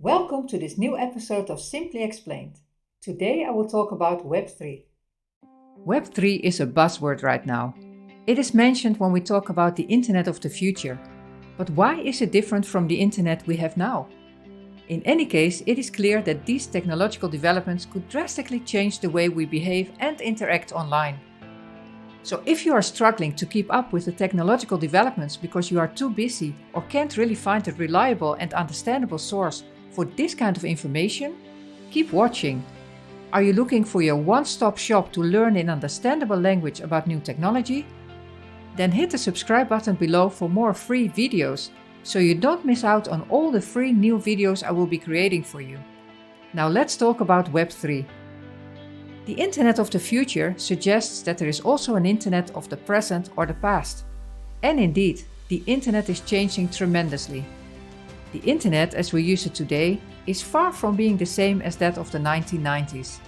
Welcome to this new episode of Simply Explained. Today I will talk about Web3. Web3 is a buzzword right now. It is mentioned when we talk about the Internet of the future. But why is it different from the Internet we have now? In any case, it is clear that these technological developments could drastically change the way we behave and interact online. So if you are struggling to keep up with the technological developments because you are too busy or can't really find a reliable and understandable source for this kind of information, keep watching. Are you looking for your one-stop shop to learn in understandable language about new technology? Then hit the subscribe button below for more free videos, so you don't miss out on all the free new videos I will be creating for you. Now let's talk about Web3. The Internet of the future suggests that there is also an Internet of the present or the past. And indeed, the Internet is changing tremendously. The Internet as we use it today is far from being the same as that of the 1990s.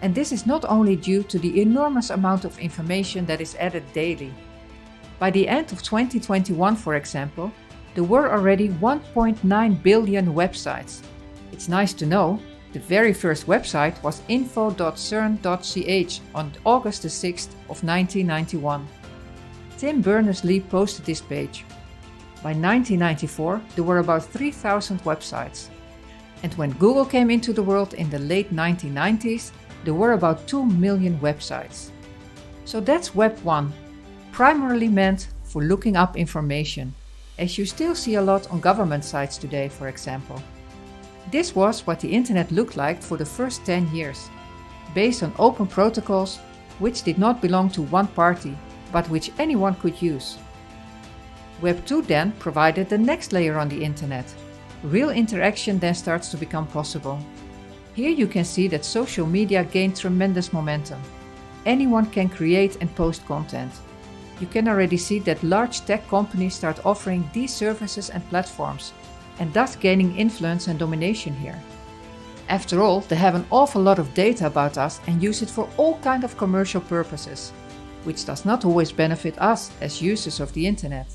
And this is not only due to the enormous amount of information that is added daily. By the end of 2021, for example, there were already 1.9 billion websites. It's nice to know, the very first website was info.cern.ch on August the 6th of 1991. Tim Berners-Lee posted this page. By 1994, there were about 3,000 websites. And when Google came into the world in the late 1990s, there were about 2 million websites. So that's Web 1, primarily meant for looking up information, as you still see a lot on government sites today, for example. This was what the Internet looked like for the first 10 years, based on open protocols which did not belong to one party, but which anyone could use. Web 2 then provided the next layer on the Internet. Real interaction then starts to become possible. Here you can see that social media gained tremendous momentum. Anyone can create and post content. You can already see that large tech companies start offering these services and platforms, and thus gaining influence and domination here. After all, they have an awful lot of data about us and use it for all kinds of commercial purposes, which does not always benefit us as users of the Internet.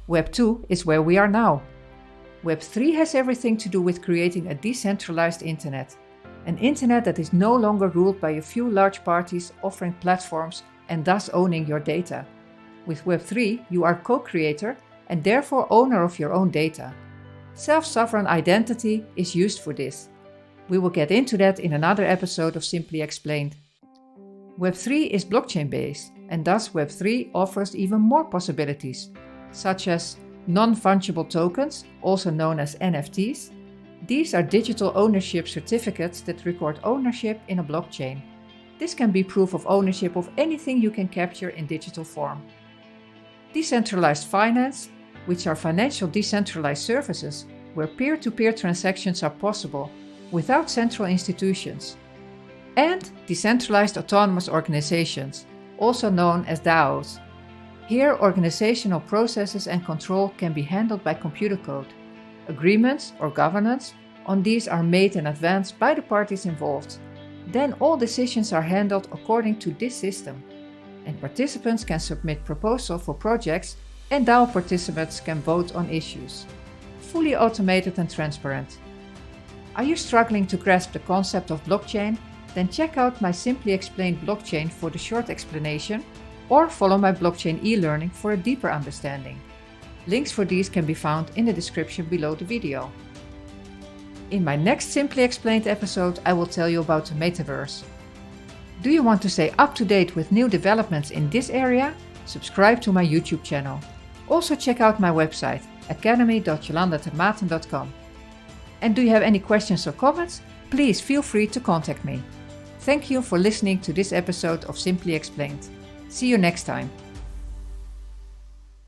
Web 2 is where we are now. Web 3 has everything to do with creating a decentralized Internet, an Internet that is no longer ruled by a few large parties offering platforms and thus owning your data. With Web 3, you are co-creator and therefore owner of your own data. Self-sovereign identity is used for this. We will get into that in another episode of Simply Explained. Web 3 is blockchain-based, and thus Web 3 offers even more possibilities, such as non-fungible tokens, also known as NFTs. These are digital ownership certificates that record ownership in a blockchain. This can be proof of ownership of anything you can capture in digital form. Decentralized Finance, which are financial decentralized services where peer-to-peer transactions are possible without central institutions. And decentralized autonomous organizations, also known as DAOs. Here, organizational processes and control can be handled by computer code. Agreements or governance on these are made in advance by the parties involved. Then all decisions are handled according to this system. And participants can submit proposals for projects, and DAO participants can vote on issues. Fully automated and transparent. Are you struggling to grasp the concept of blockchain? Then check out my Simply Explained Blockchain for the short explanation, or follow my blockchain e-learning for a deeper understanding. Links for these can be found in the description below the video. In my next Simply Explained episode, I will tell you about the metaverse. Do you want to stay up to date with new developments in this area? Subscribe to my YouTube channel. Also check out my website, academy.jolandatermaten.com. And do you have any questions or comments? Please feel free to contact me. Thank you for listening to this episode of Simply Explained. See you next time.